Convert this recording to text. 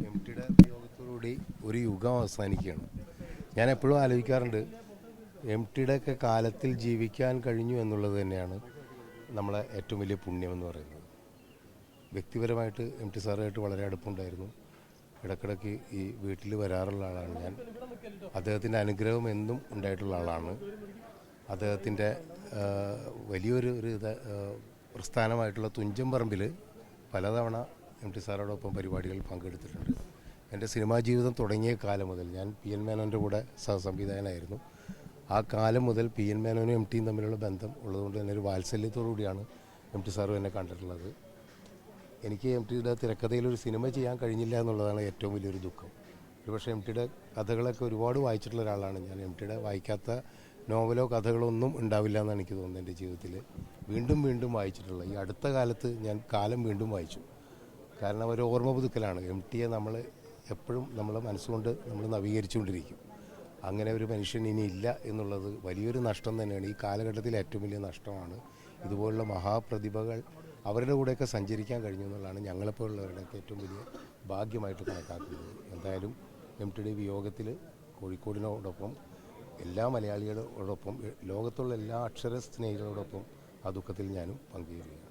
M ടിയുടെ വിയോഗത്തോടുകൂടി ഒരു യുഗം അവസാനിക്കുകയാണ്. ഞാൻ എപ്പോഴും ആലോചിക്കാറുണ്ട്, എം ടിയുടെ ഒക്കെ കാലത്തിൽ ജീവിക്കാൻ കഴിഞ്ഞു എന്നുള്ളത് തന്നെയാണ് നമ്മളെ ഏറ്റവും വലിയ പുണ്യമെന്ന് പറയുന്നത്. വ്യക്തിപരമായിട്ട് എം ടി സാറുമായിട്ട് വളരെ അടുപ്പമുണ്ടായിരുന്നു. ഇടയ്ക്കിടയ്ക്ക് ഈ വീട്ടിൽ വരാറുള്ള ആളാണ് ഞാൻ. അദ്ദേഹത്തിൻ്റെ അനുഗ്രഹം എന്നും ഉണ്ടായിട്ടുള്ള ആളാണ്. അദ്ദേഹത്തിൻ്റെ വലിയൊരു പ്രസ്ഥാനമായിട്ടുള്ള തുഞ്ചൻ പറമ്പിൽ പലതവണ എം ടി സാറോടൊപ്പം പരിപാടികളിൽ പങ്കെടുത്തിട്ടുണ്ട്. എൻ്റെ സിനിമാ ജീവിതം തുടങ്ങിയ കാലം മുതൽ ഞാൻ പി എൻ മേനോൻ്റെ കൂടെ സഹസംവിധായകനായിരുന്നു. ആ കാലം മുതൽ പി എൻ മേനോനും എം ടിയും തമ്മിലുള്ള ബന്ധം ഉള്ളതുകൊണ്ട് തന്നെ ഒരു വാത്സല്യത്തോടുകൂടിയാണ് എം ടി സാറും എന്നെ കണ്ടിട്ടുള്ളത്. എനിക്ക് എം ടിയുടെ തിരക്കഥയിൽ ഒരു സിനിമ ചെയ്യാൻ കഴിഞ്ഞില്ല എന്നുള്ളതാണ് ഏറ്റവും വലിയൊരു ദുഃഖം. ഒരുപക്ഷെ എം ടിയുടെ കഥകളൊക്കെ ഒരുപാട് വായിച്ചിട്ടുള്ള ഒരാളാണ് ഞാൻ. എം ടിയുടെ വായിക്കാത്ത നോവലോ കഥകളോ ഒന്നും ഉണ്ടാവില്ല എന്നാണ് എനിക്ക് തോന്നുന്നത്. എൻ്റെ ജീവിതത്തിൽ വീണ്ടും വീണ്ടും വായിച്ചിട്ടുള്ള ഈ അടുത്ത കാലത്ത് ഞാൻ കാലം വീണ്ടും വായിച്ചു. കാരണം ഒരു ഓർമ്മ പുതുക്കലാണ്. എം ടിയെ നമ്മൾ എപ്പോഴും നമ്മളെ മനസ്സുകൊണ്ട് നമ്മൾ നവീകരിച്ചുകൊണ്ടിരിക്കും. അങ്ങനെ ഒരു മനുഷ്യൻ ഇനി ഇല്ല എന്നുള്ളത് വലിയൊരു നഷ്ടം തന്നെയാണ്. ഈ കാലഘട്ടത്തിൽ ഏറ്റവും വലിയ നഷ്ടമാണ്. ഇതുപോലുള്ള മഹാപ്രതിഭകൾ അവരുടെ കൂടെയൊക്കെ സഞ്ചരിക്കാൻ കഴിഞ്ഞു എന്നുള്ളതാണ് ഞങ്ങളെപ്പോലുള്ളവരുടെയൊക്കെ ഏറ്റവും വലിയ ഭാഗ്യമായിട്ട് കണക്കാക്കുന്നത്. എന്തായാലും എം ടിയുടെ വിയോഗത്തിൽ കോഴിക്കോടിനോടൊപ്പം എല്ലാ മലയാളികളോടൊപ്പം ലോകത്തുള്ള എല്ലാ അക്ഷര സ്നേഹികളോടൊപ്പം ആ ദുഃഖത്തിൽ ഞാനും പങ്കുചേരുകയാണ്.